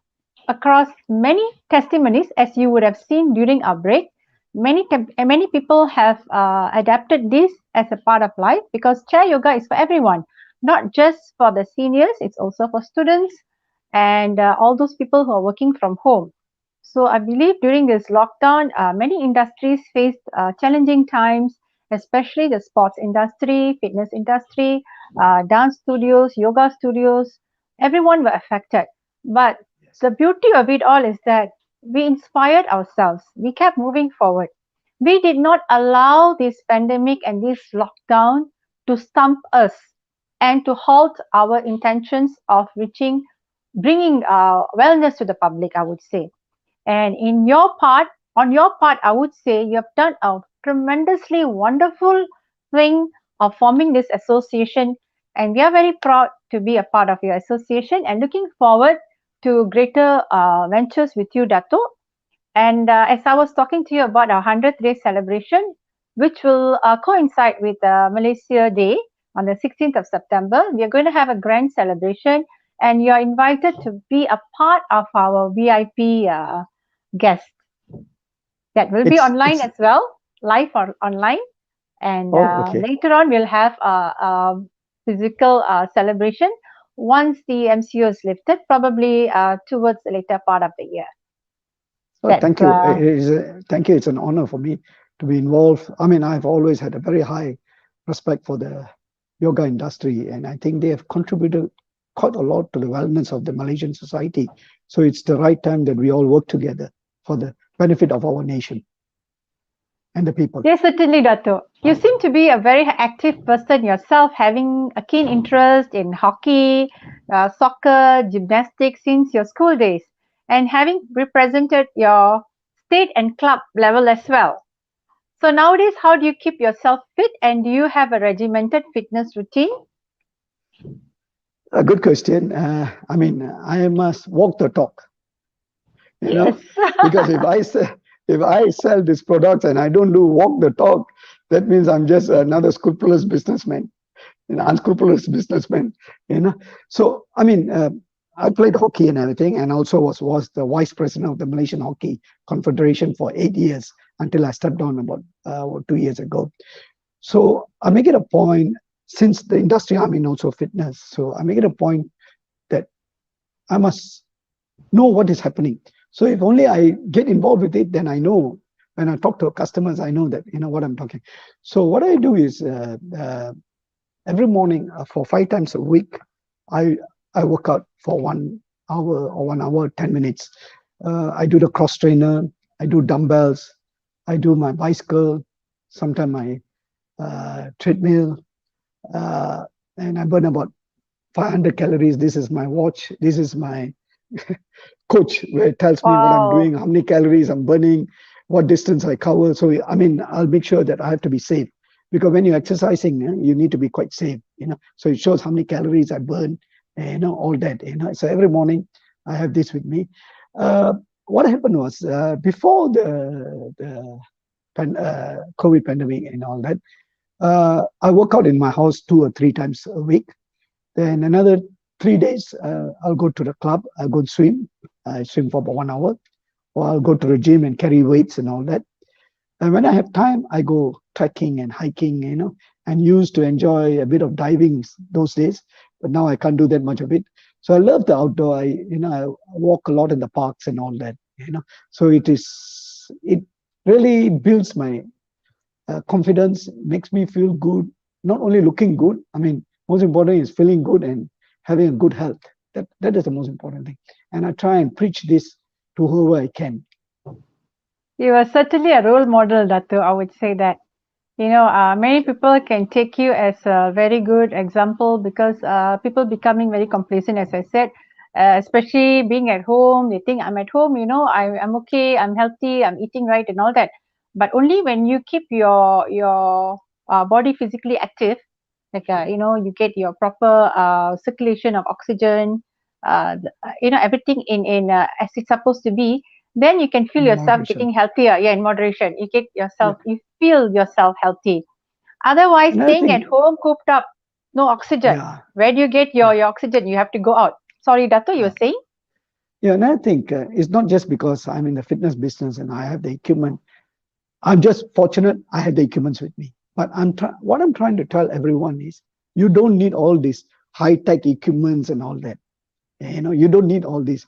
across many testimonies, as you would have seen during our break. Many people have adapted this as a part of life because chair yoga is for everyone, not just for the seniors, it's also for students and all those people who are working from home. So I believe during this lockdown, many industries faced challenging times, especially the sports industry, fitness industry, dance studios, yoga studios, everyone were affected. But the beauty of it all is that we inspired ourselves. We kept moving forward. We did not allow this pandemic and this lockdown to stump us and to halt our intentions of bringing wellness to the public, I would say. And on your part, I would say you have done a tremendously wonderful thing of forming this association. And we are very proud to be a part of your association and looking forward to greater ventures with you, Dato. And as I was talking to you about our 100th day celebration, which will coincide with Malaysia Day on the 16th of September, we are going to have a grand celebration and you are invited to be a part of our VIP guest. That will be online as well, live or online. And later on, we'll have a physical celebration once the MCO is lifted, probably towards the later part of the year. Thank you. Thank you. It's an honor for me to be involved. I mean, I've always had a very high respect for the yoga industry, and I think they have contributed quite a lot to the wellness of the Malaysian society. So it's the right time that we all work together for the benefit of our nation and the people. Yes, certainly, Dato. You seem to be a very active person yourself, having a keen interest in hockey, soccer, gymnastics since your school days, and having represented your state and club level as well. So nowadays, how do you keep yourself fit, and do you have a regimented fitness routine? A good question. I mean, I must walk the talk, Yes. because if I sell these products and I don't do walk the talk, that means I'm just another scrupulous businessman, unscrupulous businessman. So I mean, I played hockey and everything, and also was the vice president of the Malaysian Hockey Confederation for 8 years until I stepped down about 2 years ago. So I make it a point, since the industry I'm in also fitness, so I make it a point that I must know what is happening. So if only I get involved with it, then I know. When I talk to customers, I know that what I'm talking. So what I do is every morning for 5 times a week, I work out for 1 hour or 1 hour 10 minutes. I do the cross trainer, I do dumbbells, I do my bicycle, sometimes my treadmill, and I burn about 500 calories. This is my watch. This is my coach, where it tells me what I'm doing, how many calories I'm burning, what distance I cover. So I mean, I'll make sure that I have to be safe, because when you're exercising, you need to be quite safe. So it shows how many calories I burn, all that. So every morning I have this with me. What happened was before the COVID pandemic and all that, I work out in my house 2 or 3 times a week. Then another 3 days, I'll go to the club. I'll go swim. I swim for about 1 hour, or I'll go to the gym and carry weights and all that. And when I have time, I go trekking and hiking, and used to enjoy a bit of diving those days. But now I can't do that much of it. So I love the outdoor. I walk a lot in the parks and all that. So it really builds my confidence, makes me feel good. Not only looking good. I mean, most important is feeling good and having a good health. That is the most important thing. And I try and preach this to whoever I can. You are certainly a role model, Dato. I would say that. Many people can take you as a very good example, because people becoming very complacent, as I said, especially being at home. They think I'm at home, I'm okay, I'm healthy, I'm eating right and all that. But only when you keep your body physically active, like you get your proper circulation of oxygen, everything in as it's supposed to be, then you can feel In yourself moderation. getting healthier. Yeah, in moderation. You get yourself, you feel yourself healthy. Otherwise, Another staying at thing, home cooped up, no oxygen. yeah, Where do you get your oxygen? You have to go out. Sorry, Dato, you yeah. were saying? Yeah, and I think it's not just because I'm in the fitness business and I have the equipment. I'm just fortunate I have the equipments with me. But what I'm trying to tell everyone is, you don't need all these high-tech equipments and all that. You don't need all this.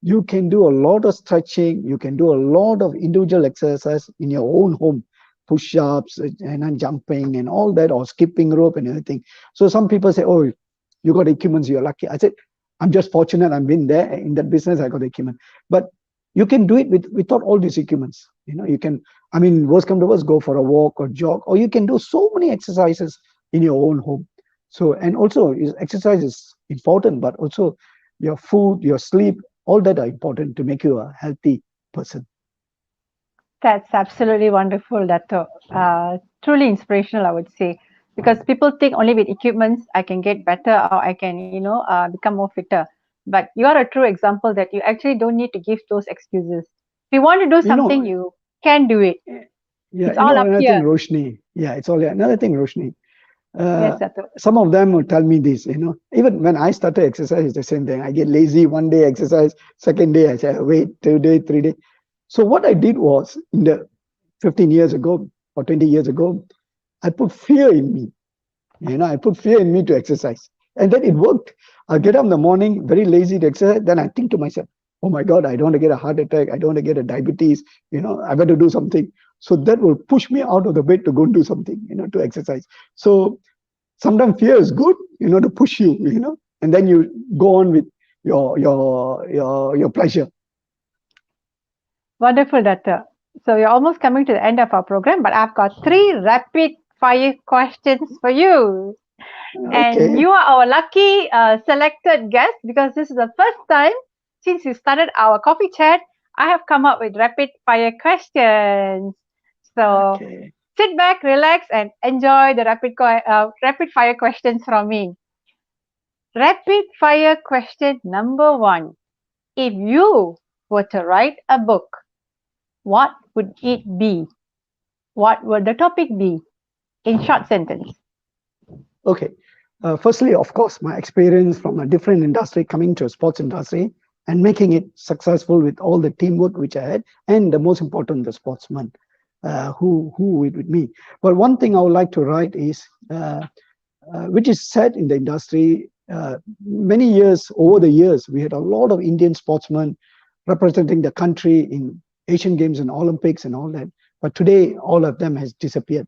You can do a lot of stretching. You can do a lot of individual exercise in your own home, push-ups and jumping and all that, or skipping rope and everything. So some people say, "Oh, you got equipments, you're lucky." I said, "I'm just fortunate. I've been there in that business. I got equipment." But you can do it without all these equipments. You can. I mean, worst come to worst, go for a walk or jog, or you can do so many exercises in your own home. So, and also, exercise is important, but also your food, your sleep, all that are important to make you a healthy person. That's absolutely wonderful, Dato. Truly inspirational, I would say, because people think only with equipments I can get better, or I can, become more fitter. But you are a true example that you actually don't need to give those excuses. If you want to do You know, something, you can do it. yeah, It's all up another thing, here. Roshni. Yeah, it's all another thing, Roshni. Yes, Uh, Dato. some of them will tell me this, even when I started exercise, it's the same thing. I get lazy one day exercise, second day I say, wait, 2 days, 3 days. So what I did was, in the 15 years ago or 20 years ago, I put fear in me. I put fear in me to exercise. And then it worked. I get up in the morning, very lazy to exercise. Then I think to myself, oh my God, I don't want to get a heart attack. I don't want to get a diabetes. I got to do something. So that will push me out of the bed to go and do something, to exercise. So sometimes fear is good, to push you, and then you go on with your pleasure. Wonderful, Doctor. So we're almost coming to the end of our program, but I've got 3 rapid fire questions for you. And Okay. you are our lucky selected guest, because this is the first time since we started our coffee chat, I have come up with rapid fire questions. So Okay. sit back, relax, and enjoy the rapid fire questions from me. Rapid fire question number 1. If you were to write a book, what would it be? What would the topic be? In short sentence. Okay. Firstly, of course, my experience from a different industry coming to a sports industry and making it successful with all the teamwork which I had, and the most important, the sportsmen who with me. But one thing I would like to write is, which is said in the industry, many years, over the years, we had a lot of Indian sportsmen representing the country in Asian Games and Olympics and all that. But today, all of them has disappeared.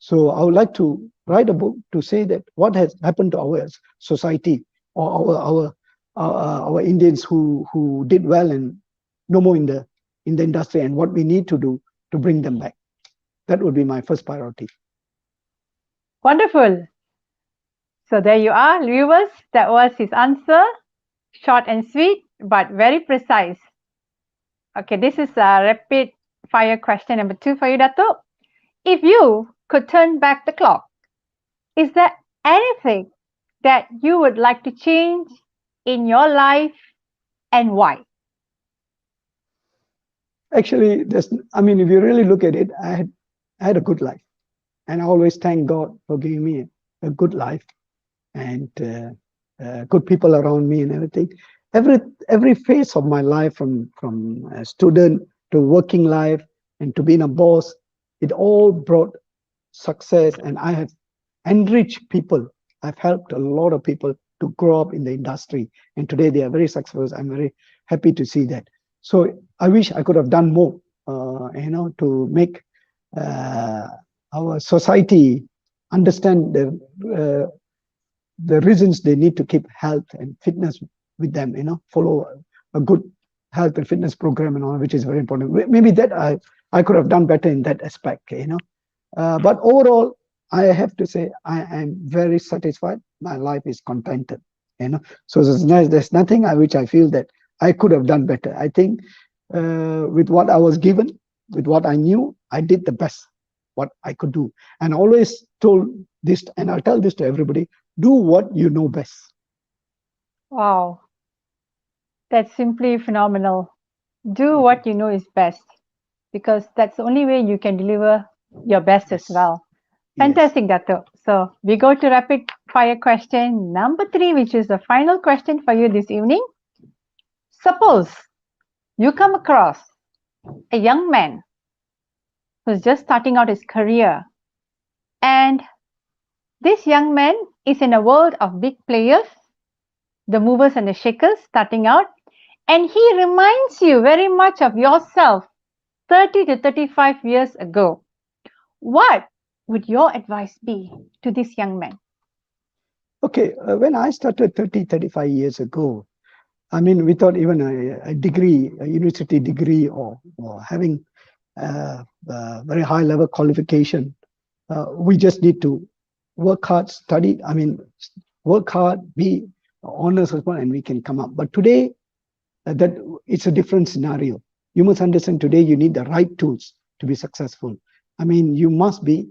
So I would like to write a book to say that what has happened to our society, or our Indians who did well and no more in the industry, and what we need to do to bring them back. That would be my first priority. Wonderful. So there you are, viewers. That was his answer. Short and sweet, but very precise. Okay, this is a rapid fire question number 2 for you, Dato'. If you could turn back the clock, is there anything that you would like to change in your life, and why? Actually, if you really look at it, I had a good life, and I always thank God for giving me a good life, and good people around me and everything. Every phase of my life, from a student to working life and to being a boss, it all brought success, and I have enriched people. I've helped a lot of people to grow up in the industry, and today they are very successful. I'm very happy to see that. So I wish I could have done more, to make our society understand the reasons they need to keep health and fitness with them. Follow a good health and fitness program and all, which is very important. Maybe that I could have done better in that aspect. But overall, I have to say I am very satisfied. My life is contented. So there's nothing which I feel that I could have done better. I think with what I was given, with what I knew, I did the best what I could do. And I always told this, and I'll tell this to everybody: do what you know best. Wow, that's simply phenomenal. Do what you know is best, because that's the only way you can deliver your best as well. Fantastic, Dato'. So we go to rapid fire question number 3, which is the final question for you this evening. Suppose you come across a young man who's just starting out his career, and this young man is in a world of big players, the movers and the shakers starting out, and he reminds you very much of yourself 30 to 35 years ago. What would your advice be to this young man? Okay, when I started 30, 35 years ago, without even a degree, a university degree, or having a very high level qualification, we just need to work hard, study. Work hard, be honest, and we can come up. But today, that it's a different scenario. You must understand, today you need the right tools to be successful. You must be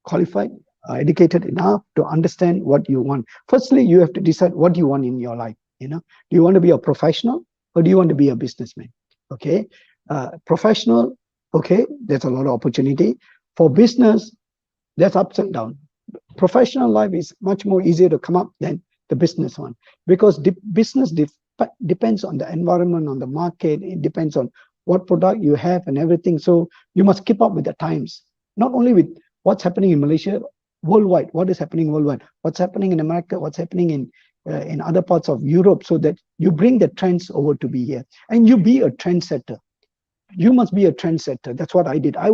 qualified, educated enough to understand what you want. Firstly, you have to decide what you want in your life. Do you want to be a professional, or do you want to be a businessman? Okay, professional, okay, there's a lot of opportunity. For business, there's ups and downs. Professional life is much more easier to come up than the business one, because business depends on the environment, on the market. It depends on what product you have and everything. So you must keep up with the times, not only with what's happening in Malaysia, worldwide. What is happening worldwide? What's happening in America? What's happening in other parts of Europe, so that you bring the trends over to be here, and you be a trendsetter. You must be a trendsetter. That's what I did. I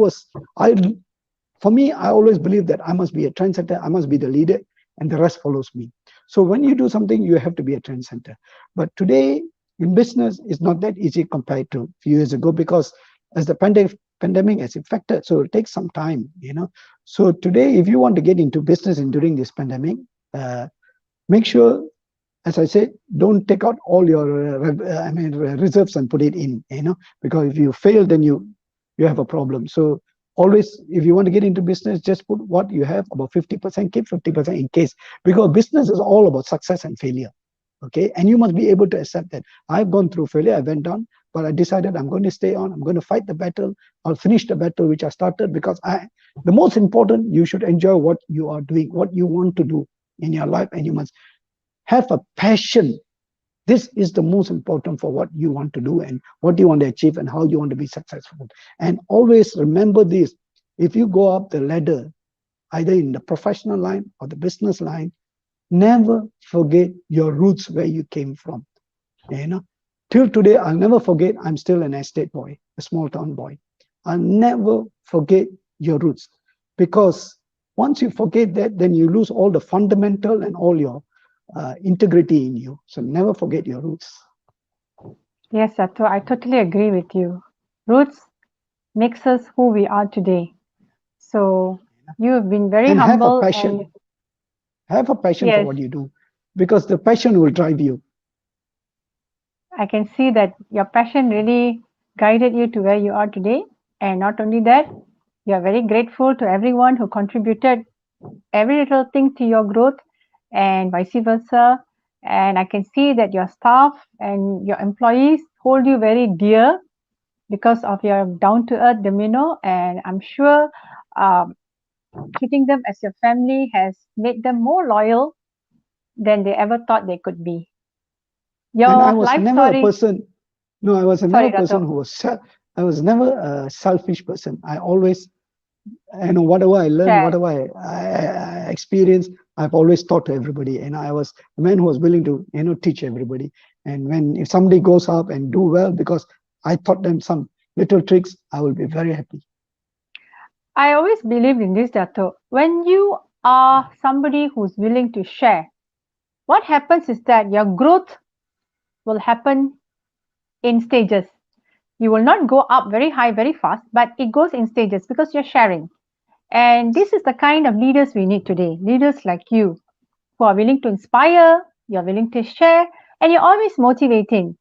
For me, I always believe that I must be a trendsetter, I must be the leader, and the rest follows me. So when you do something, you have to be a trendsetter. But today in business, it's not that easy compared to a few years ago, because as the pandemic has affected, so it takes some time, So today, if you want to get into business and during this pandemic, make sure, as I said, don't take out all your reserves and put it in, because if you fail, then you have a problem. So always, if you want to get into business, just put what you have, about 50%, keep 50% in case, because business is all about success and failure. Okay, and you must be able to accept that. I've gone through failure, I went down, but I decided I'm going to stay on, I'm going to fight the battle, I'll finish the battle which I started, because the most important, you should enjoy what you are doing, what you want to do in your life, and you must have a passion. This is the most important for what you want to do and what you want to achieve and how you want to be successful. And always remember this: if you go up the ladder, either in the professional line or the business line, never forget your roots, where you came from. Till today, I'll never forget, I'm still an estate boy, a small town boy. I'll never forget your roots, because once you forget that, then you lose all the fundamental and all your integrity in you. So never forget your roots. Yes, Dato, I totally agree with you. Roots makes us who we are today. So you have been very and humble. Have a passion Yes, for what you do, because the passion will drive you. I can see that your passion really guided you to where you are today. And not only that, you are very grateful to everyone who contributed every little thing to your growth, and vice versa. And I can see that your staff and your employees hold you very dear because of your down to earth demeanor. And I'm sure treating them as your family has made them more loyal than they ever thought they could be. And I Your was life never a story. person. No, I was never Sorry, a person Dato. who was. I was never a selfish person. I always, whatever I learned, Share. whatever I experienced, I've always taught to everybody. And I was a man who was willing to, teach everybody. And if somebody goes up and do well because I taught them some little tricks, I will be very happy. I always believed in this, Dato. When you are somebody who's willing to share, what happens is that your growth will happen in stages. You will not go up very high very fast, but it goes in stages because you're sharing. And this is the kind of leaders we need today. Leaders like you who are willing to inspire, you're willing to share, and you're always motivating.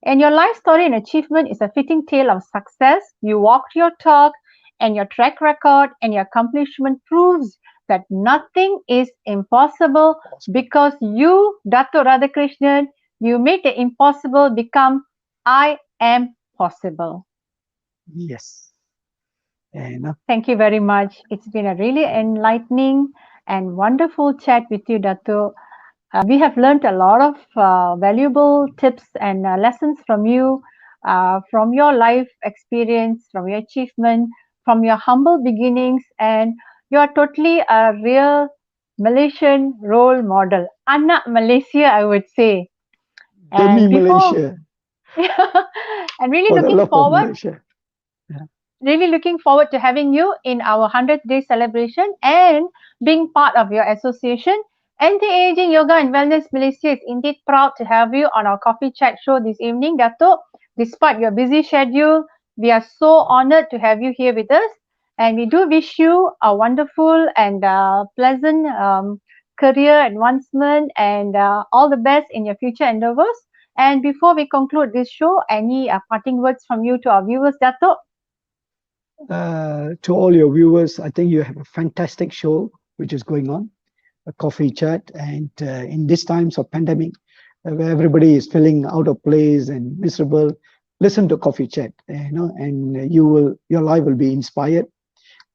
And your life story and achievement is a fitting tale of success. You walked your talk, and your track record and your accomplishment proves that nothing is impossible, because you, Dato Radhakrishnan, you made the impossible become I am possible. Yes. Thank you very much. It's been a really enlightening and wonderful chat with you, Dato. We have learned a lot of valuable tips and lessons from you, from your life experience, from your achievement, from your humble beginnings, and you are totally a real Malaysian role model. Anak Malaysia, I would say. Demi Malaysia. And really For the looking love of forward. Malaysia. Really looking forward to having you in our 100th day celebration and being part of your association. Anti-Aging Yoga and Wellness Malaysia is indeed proud to have you on our coffee chat show this evening, Dato. Despite your busy schedule, we are so honored to have you here with us, and we do wish you a wonderful and pleasant career advancement, and all the best in your future endeavors. And before we conclude this show, any parting words from you to our viewers, Dato? To all your viewers, I think you have a fantastic show which is going on, a coffee chat. And in these times of pandemic, where everybody is feeling out of place and miserable, listen to coffee chat, and your life will be inspired.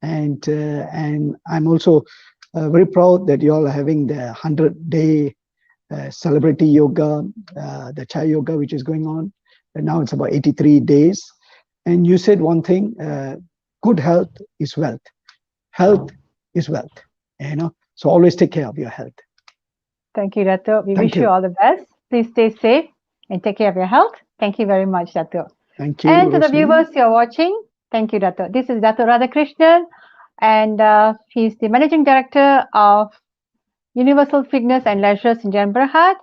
And I'm also very proud that you all are having the 100-day celebrity yoga, the chai yoga, which is going on. And now it's about 83 days. And you said one thing, good health is wealth. Health is wealth, so always take care of your health. Thank you, Dato. We wish you all the best. Please stay safe and take care of your health. Thank you very much, Dato. Thank you, And to the Roshanee. viewers you're watching, thank you, Dato. This is Dato Radhakrishnan, and he's the Managing Director of Universal Fitness and Leisure in Jan Berhad.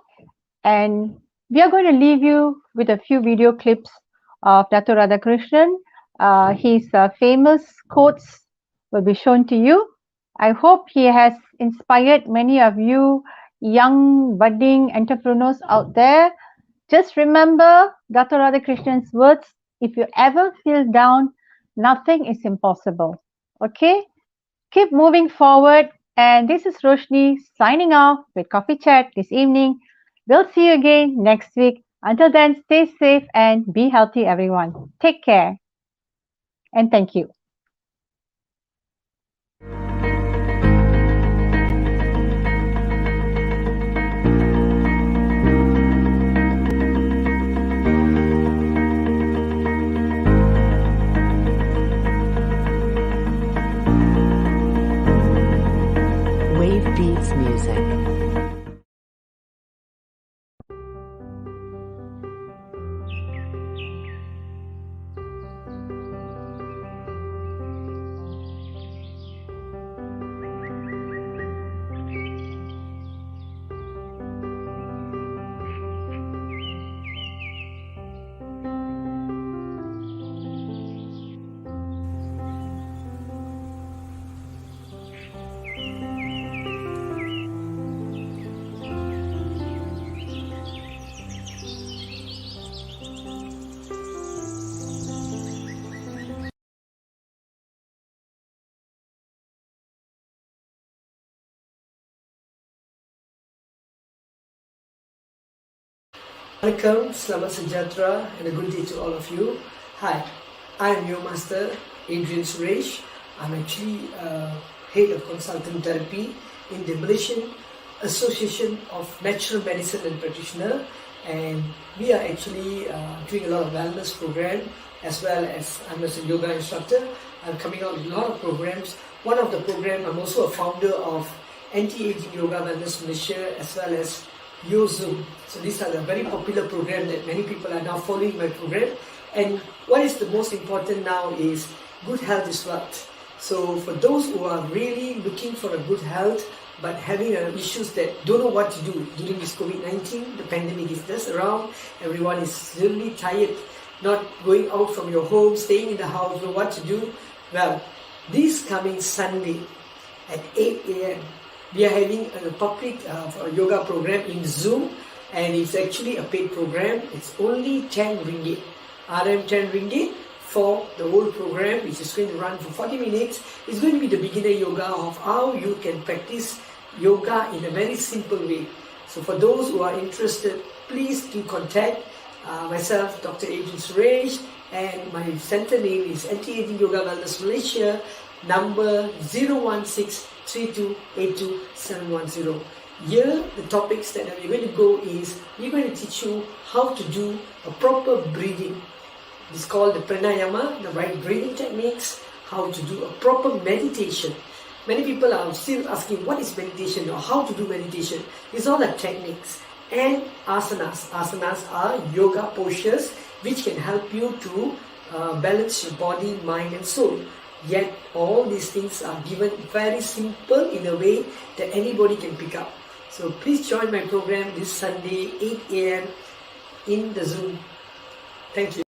And we are going to leave you with a few video clips of Dato Radhakrishnan. His famous quotes will be shown to you. I hope he has inspired many of you young budding entrepreneurs out there. Just remember Dato Radhakrishnan's words, if you ever feel down, nothing is impossible. Okay? Keep moving forward. And this is Roshanee signing off with Coffee Chat this evening. We'll see you again next week. Until then, stay safe and be healthy, everyone. Take care. And thank you. Wave Beats Music. Welcome, Selamat Sejahtera, and a good day to all of you. Hi, I am your master, Adrian Suresh. I'm actually head of consultant therapy in the Malaysian Association of Natural Medicine and Practitioner, and we are actually doing a lot of wellness program, as well as I'm a yoga instructor. I'm coming out with a lot of programs. One of the program, I'm also a founder of Anti-Aging Yoga Wellness Malaysia, as well as Your Zoom. So these are the very popular program that many people are now following my program. And what is the most important now is good health is wealth. So for those who are really looking for a good health but having issues that don't know what to do during this COVID-19, the pandemic is just around, everyone is really tired, not going out from your home, staying in the house, know what to do. Well, this coming Sunday at 8 a.m. we are having a public yoga program in Zoom, and it's actually a paid program. It's only 10 ringgit. RM 10 ringgit for the whole program, which is going to run for 40 minutes. It's going to be the beginner yoga of how you can practice yoga in a very simple way. So for those who are interested, please do contact myself, Dr. Adrian Suresh, and my center name is Anti-Aging Yoga Wellness Malaysia, number 0163282710. Here, the topics that we're going to go is, we're going to teach you how to do a proper breathing. It's called the pranayama, the right breathing techniques, how to do a proper meditation. Many people are still asking what is meditation or how to do meditation. These are the techniques. And asanas. Asanas are yoga postures which can help you to balance your body, mind and soul. Yet all these things are given very simple in a way that anybody can pick up. So please join my program this Sunday 8 a.m. in the Zoom. Thank you.